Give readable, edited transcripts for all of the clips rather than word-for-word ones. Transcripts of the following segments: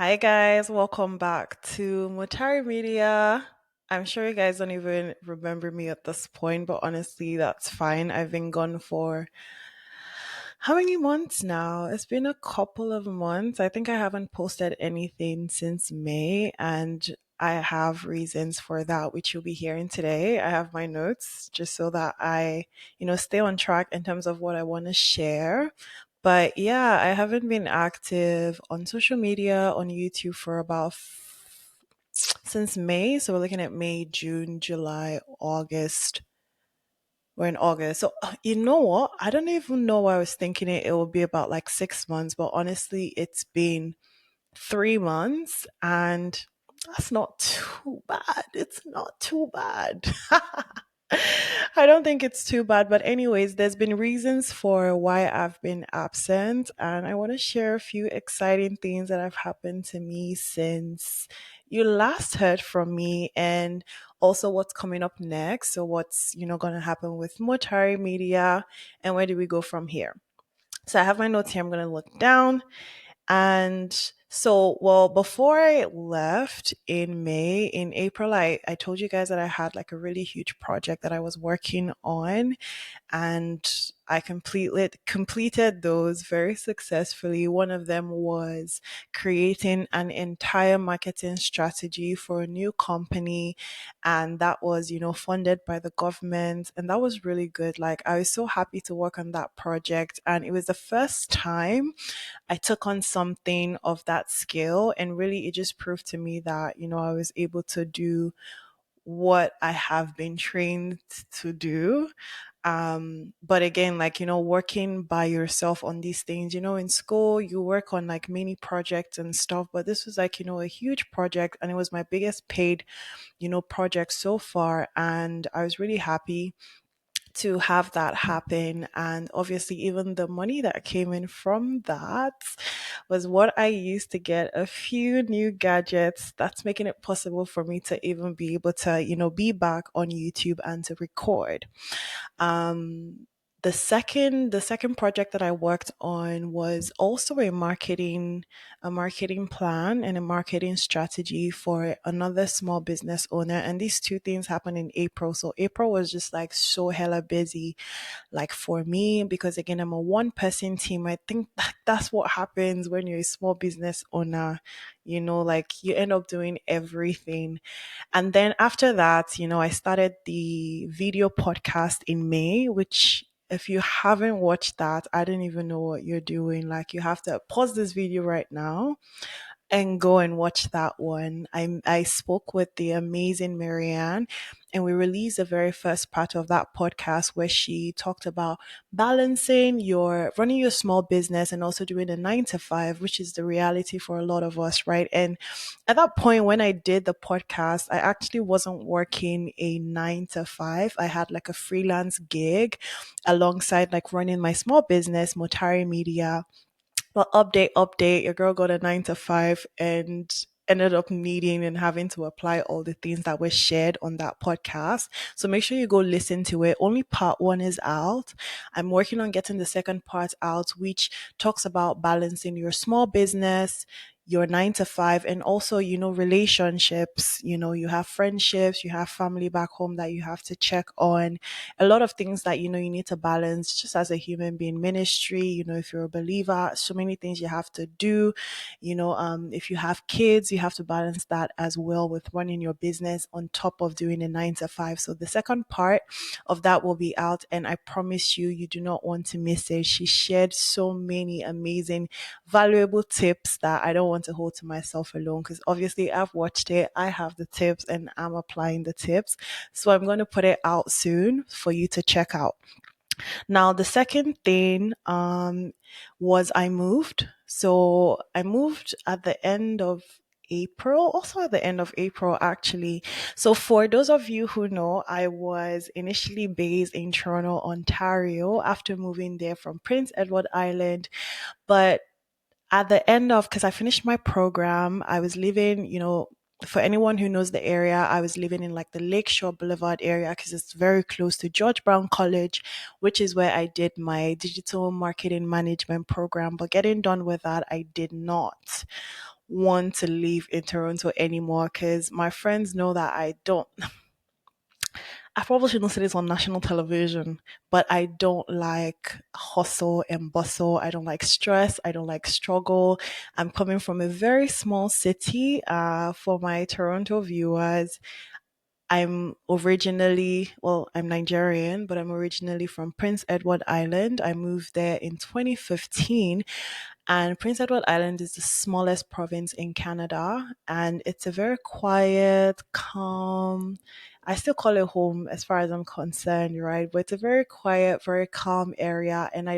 Hi guys, welcome back to Motari Media. I'm sure you guys don't even remember me at this point, but honestly, that's fine. I've been gone for how many months now? It's been a couple of months. I think I haven't posted anything since May, and I have reasons for that, which you'll be hearing today. I have my notes just so that I stay on track in terms of what I want to share. But yeah, I haven't been active on social media, on YouTube for about since May. So we're looking at May, June, July, August. We're in August. So, you know what? I don't even know why I was thinking it will be about like 6 months, but honestly, it's been 3 months and that's not too bad. It's not too bad. I don't think it's too bad. But, anyways, there's been reasons for why I've been absent, and I want to share a few exciting things that have happened to me since you last heard from me, and also what's coming up next. So, what's going to happen with Motari Media, and where do we go from here? So, I have my notes here. I'm going to look down. And so, well, before I left in May, in April, I told you guys that I had like a really huge project that I was working on, and I completed those very successfully. One of them was creating an entire marketing strategy for a new company, and that was funded by the government, and that was really good. Like, I was so happy to work on that project, and it was the first time I took on something of that scale, and really it just proved to me that I was able to do what I have been trained to do. But again, like, working by yourself on these things, in school, you work on like many projects and stuff, but this was like, a huge project, and it was my biggest paid, project so far. And I was really happy to have that happen. And obviously, even the money that came in from that was what I used to get a few new gadgets. That's making it possible for me to even be able to, be back on YouTube and to record. Um, the second project that I worked on was also a marketing plan and a marketing strategy for another small business owner. And these two things happened in April. So April was just like so hella busy, like for me, because again, I'm a one person team. I think that's what happens when you're a small business owner. Like you end up doing everything. And then after that, I started the video podcast in May, which if you haven't watched that, I don't even know what you're doing. Like, you have to pause this video right now and go and watch that one. I spoke with the amazing Marianne, and we released the very first part of that podcast where she talked about balancing your running your small business and also doing a 9 to 5, which is the reality for a lot of us, right? And at that point, when I did the podcast, I actually wasn't working a 9 to 5. I had like a freelance gig alongside like running my small business, Motari Media. Well, update. Your girl got a 9 to 5 and ended up needing and having to apply all the things that were shared on that podcast. So make sure you go listen to it. Only part one is out. I'm working on getting the second part out, which talks about balancing your small business, your 9 to 5, and also, relationships. You have friendships, you have family back home that you have to check on, a lot of things that you need to balance just as a human being. Ministry, if you're a believer, so many things you have to do. If you have kids, you have to balance that as well with running your business on top of doing a 9 to 5. So the second part of that will be out, and I promise you do not want to miss it. She shared so many amazing valuable tips that I don't want to hold to myself alone, because obviously I've watched it, I have the tips, and I'm applying the tips. So I'm going to put it out soon for you to check out. Now, the second thing was I moved. So I moved at the end of April, also at the end of April, actually. So, for those of you who know, I was initially based in Toronto, Ontario, after moving there from Prince Edward Island. But at the end of, because I finished my program, I was living, for anyone who knows the area, I was living in like the Lakeshore Boulevard area because it's very close to George Brown College, which is where I did my digital marketing management program. But getting done with that, I did not. want to live in Toronto anymore because my friends know that I don't. I probably shouldn't say this on national television, but I don't like hustle and bustle. I don't like stress. I don't like struggle. I'm coming from a very small city. For my Toronto viewers, I'm Nigerian, but I'm originally from Prince Edward Island. I moved there in 2015, and Prince Edward Island is the smallest province in Canada, and it's a very quiet, calm. I still call it home as far as I'm concerned, right? But it's a very quiet, very calm area, and I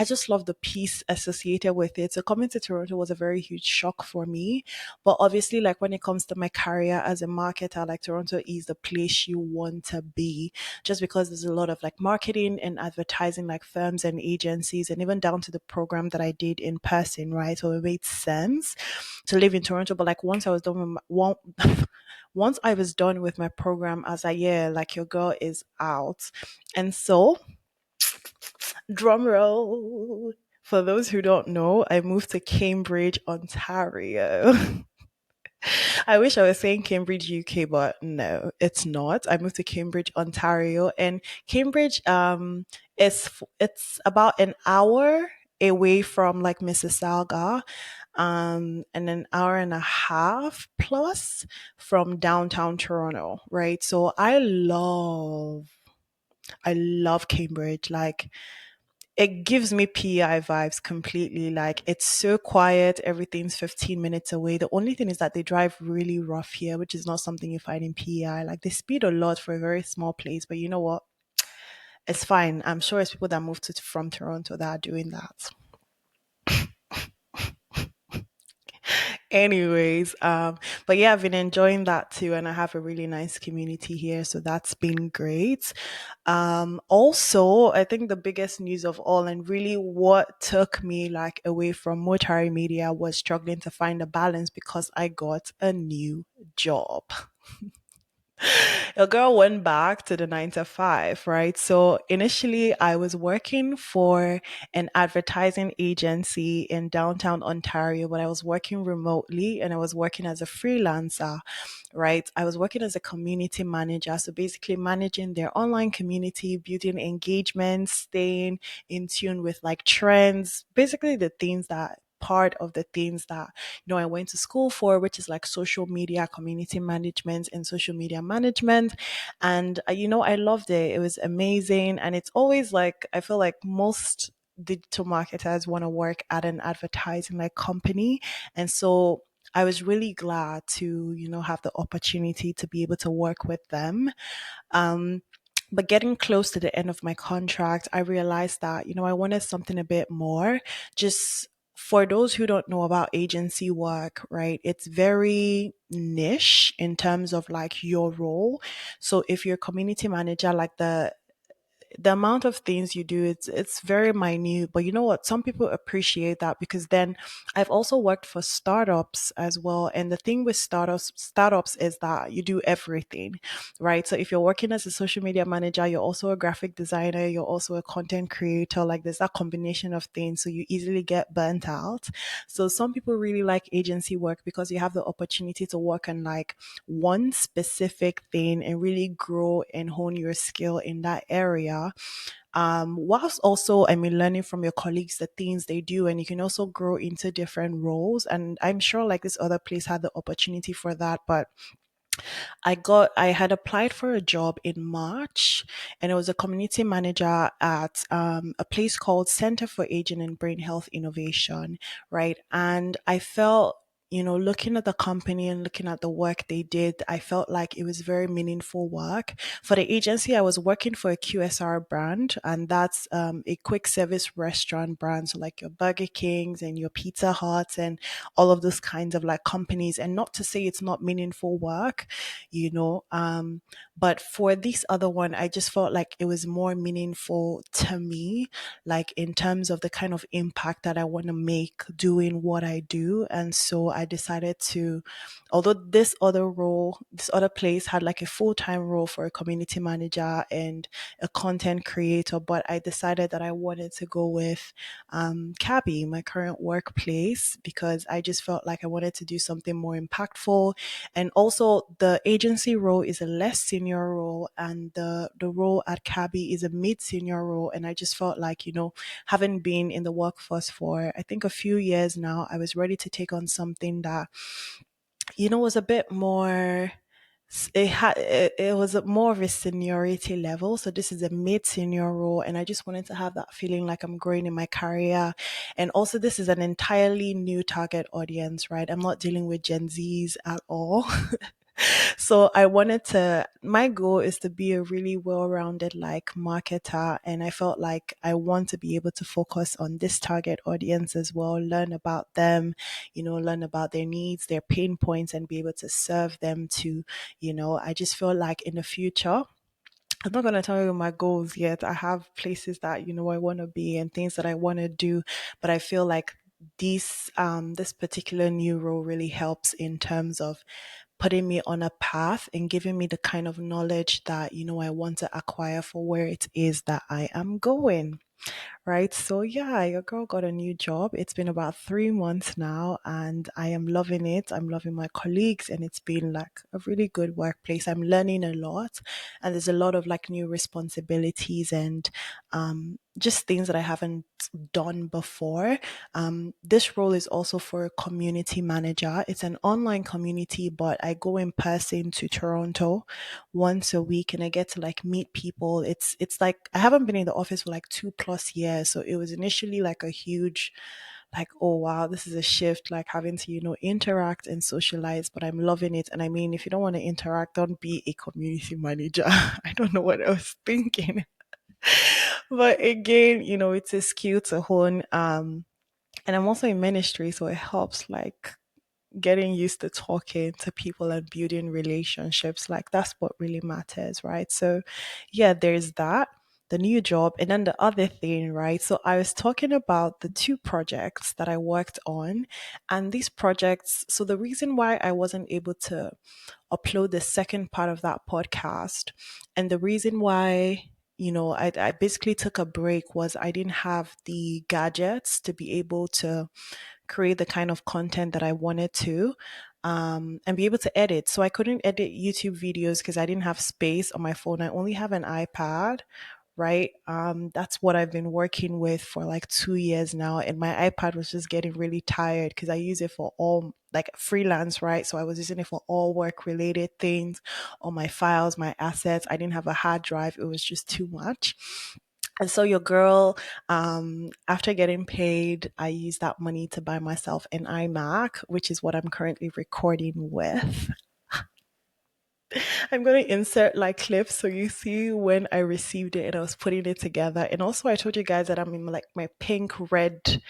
just love the peace associated with it. So coming to Toronto was a very huge shock for me, but obviously, like when it comes to my career as a marketer, like Toronto is the place you want to be, just because there's a lot of like marketing and advertising, like firms and agencies, and even down to the program that I did in person, right? So it made sense to live in Toronto. But like once I was done with once I was done with my program, I was like, yeah, like your girl is out. And so, drum roll. For those who don't know, I moved to Cambridge, Ontario. I wish I was saying Cambridge, UK, but no, it's not. I moved to Cambridge, Ontario, and Cambridge it's about an hour away from like Mississauga, and an hour and a half plus from downtown Toronto, right? So I love Cambridge. Like it gives me PI vibes completely. Like it's so quiet, everything's 15 minutes away. The only thing is that they drive really rough here, which is not something you find in PI. Like they speed a lot for a very small place, but you know what? It's fine. I'm sure it's people that moved from Toronto that are doing that. Anyways, but yeah, I've been enjoying that too, and I have a really nice community here, so that's been great. Also, I think the biggest news of all, and really what took me like away from Motari Media, was struggling to find a balance because I got a new job. A girl went back to the 9 to 5, right? So initially, I was working for an advertising agency in downtown Ontario, but I was working remotely and I was working as a freelancer, right? I was working as a community manager. So basically, managing their online community, building engagement, staying in tune with like trends, basically the things that part of the things that I went to school for, which is like social media community management and social media management. And I loved it. It was amazing. And it's always like I feel like most digital marketers want to work at an advertising like company. And so I was really glad to, have the opportunity to be able to work with them. Um, but getting close to the end of my contract, I realized that, I wanted something a bit more. Just for those who don't know about agency work, right? It's very niche in terms of like your role. So if you're a community manager, like the amount of things you do, it's very minute. But you know what, some people appreciate that, because then I've also worked for startups as well, and the thing with startups is that you do everything, right? So if you're working as a social media manager, you're also a graphic designer, you're also a content creator. Like there's that combination of things, so you easily get burnt out. So some people really like agency work because you have the opportunity to work on like one specific thing and really grow and hone your skill in that area. Whilst also, I mean, learning from your colleagues the things they do, and you can also grow into different roles. And I'm sure like this other place had the opportunity for that, but I had applied for a job in March, and it was a community manager at a place called Center for Aging and Brain Health Innovation, right? And I felt, looking at the company and looking at the work they did, I felt like it was very meaningful work. For the agency, I was working for a QSR brand, and that's a quick service restaurant brand. So, like your Burger Kings and your Pizza Huts and all of those kinds of like companies. And not to say it's not meaningful work, you know. But for this other one, I just felt like it was more meaningful to me, like in terms of the kind of impact that I want to make doing what I do. And so I decided to, although this other place had like a full-time role for a community manager and a content creator, but I decided that I wanted to go with Cabby, my current workplace, because I just felt like I wanted to do something more impactful. And also, the agency role is a less senior role, and the role at Cabby is a mid senior role. And I just felt like, having been in the workforce for I think a few years now, I was ready to take on something that was a bit more. It was more of a seniority level. So this is a mid senior role, and I just wanted to have that feeling like I'm growing in my career. And also, this is an entirely new target audience, right? I'm not dealing with Gen Zs at all. So I wanted to, my goal is to be a really well-rounded like marketer. And I felt like I want to be able to focus on this target audience as well, learn about them, learn about their needs, their pain points, and be able to serve them to, I just feel like in the future, I'm not going to tell you my goals yet. I have places that, I want to be and things that I want to do, but I feel like this particular new role really helps in terms of putting me on a path and giving me the kind of knowledge that, I want to acquire for where it is that I am going. Right. So, yeah, your girl got a new job. It's been about 3 months now, and I am loving it. I'm loving my colleagues, and it's been like a really good workplace. I'm learning a lot, and there's a lot of like new responsibilities and just things that I haven't done before. This role is also for a community manager. It's an online community, but I go in person to Toronto once a week, and I get to like meet people. It's like I haven't been in the office for like 2+ years. So it was initially like a huge like, oh wow, this is a shift, like having to, interact and socialize, but I'm loving it. And I mean, if you don't want to interact, don't be a community manager. I don't know what I was thinking. But again, it's a skill to hone. And I'm also in ministry, so it helps like getting used to talking to people and building relationships. Like that's what really matters, right? So yeah, there's that, the new job. And then the other thing, right? So I was talking about the two projects that I worked on, and these projects, so the reason why I wasn't able to upload the second part of that podcast, and the reason why I basically took a break was I didn't have the gadgets to be able to create the kind of content that I wanted to, and be able to edit. So I couldn't edit YouTube videos because I didn't have space on my phone. I only have an iPad, right? That's what I've been working with for like 2 years now. And my iPad was just getting really tired because I use it for all like freelance, right? So I was using it for all work related things, all my files, my assets. I didn't have a hard drive. It was just too much. And so your girl, after getting paid, I used that money to buy myself an iMac, which is what I'm currently recording with. I'm going to insert like clips so you see when I received it and I was putting it together. And also, I told you guys that I'm in like my pink red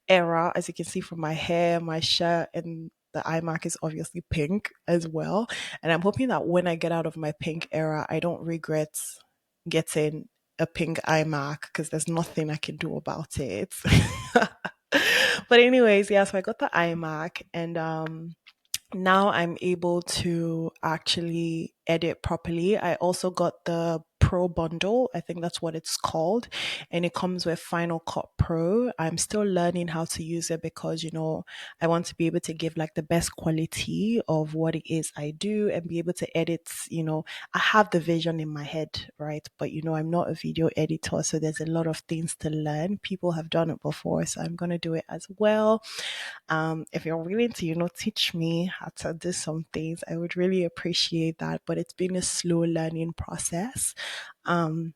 era, as you can see from my hair, my shirt, and the iMac is obviously pink as well. And I'm hoping that when I get out of my pink era, I don't regret getting a pink iMac because there's nothing I can do about it. But anyways, yeah, so I got the iMac, and now I'm able to actually edit properly. I also got the Pro bundle, I think that's what it's called, and it comes with Final Cut Pro. I'm still learning how to use it because, I want to be able to give like the best quality of what it is I do and be able to edit. I have the vision in my head, right? But, I'm not a video editor, so there's a lot of things to learn. People have done it before, so I'm going to do it as well. If you're willing to, teach me how to do some things, I would really appreciate that. But it's been a slow learning process. Um,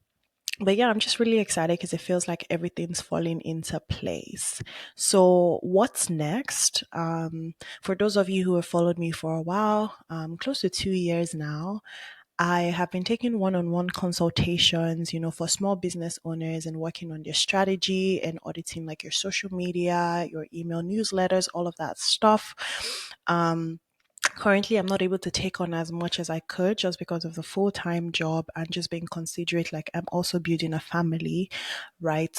but yeah, I'm just really excited because it feels like everything's falling into place. So, what's next? For those of you who have followed me for a while, close to 2 years now, I have been taking one-on-one consultations, for small business owners and working on their strategy and auditing like your social media, your email newsletters, all of that stuff. Um, Currently, I'm not able to take on as much as I could just because of the full-time job and just being considerate. Like I'm also building a family, right?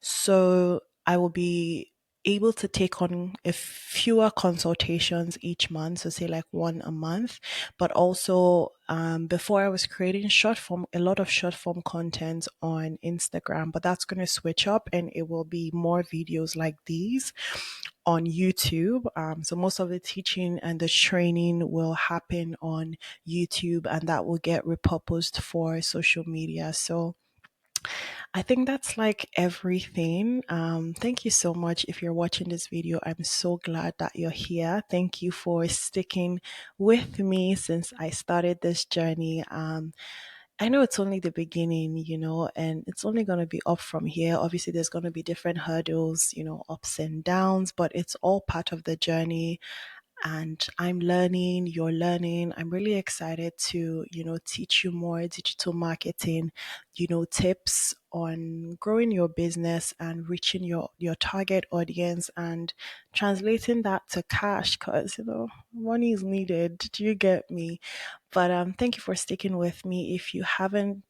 So I will be able to take on a fewer consultations each month, so say like one a month. But also, before I was creating a lot of short form content on Instagram, but that's going to switch up and it will be more videos like these on YouTube. So most of the teaching and the training will happen on YouTube, and that will get repurposed for social media. So I think that's like everything. Thank you so much. If you're watching this video, I'm so glad that you're here. Thank you for sticking with me since I started this journey. I know it's only the beginning, and it's only going to be up from here. Obviously, there's going to be different hurdles, ups and downs, but it's all part of the journey, and I'm learning, you're learning. I'm really excited to, teach you more digital marketing, tips on growing your business and reaching your target audience and translating that to cash because, money is needed. Do you get me? But thank you for sticking with me. If you haven't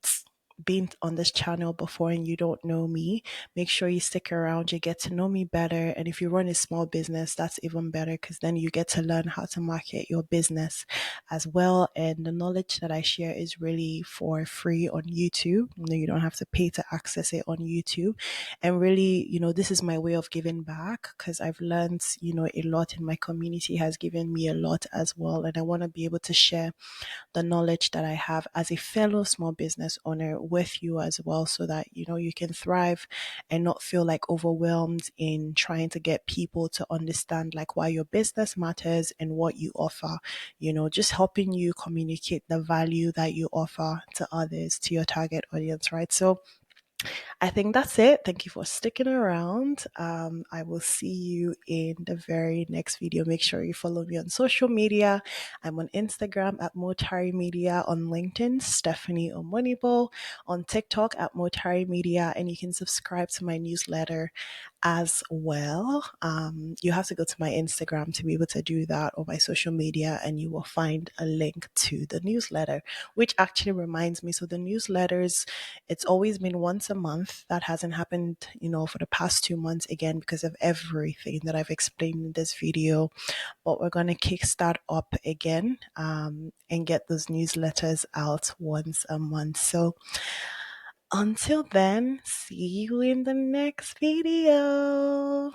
been on this channel before and you don't know me, make sure you stick around. You get to know me better. And if you run a small business, that's even better because then you get to learn how to market your business as well. And the knowledge that I share is really for free on YouTube. You don't have to pay to access it on YouTube. And really, this is my way of giving back because I've learned, a lot, and my community has given me a lot as well. And I want to be able to share the knowledge that I have as a fellow small business owner with you as well, so that you can thrive and not feel like overwhelmed in trying to get people to understand like why your business matters and what you offer, just helping you communicate the value that you offer to others, to your target audience, right? So I think that's it. Thank you for sticking around. I will see you in the very next video. Make sure you follow me on social media. I'm on Instagram at Motari Media, on LinkedIn, Stephanie Omonibol, on TikTok at Motari Media, and you can subscribe to my newsletter as well. You have to go to my Instagram to be able to do that, or my social media, and you will find a link to the newsletter, which actually reminds me. So the newsletters, it's always been once a month. That hasn't happened, for the past 2 months again because of everything that I've explained in this video. But we're going to kickstart up again, and get those newsletters out once a month. So until then, see you in the next video.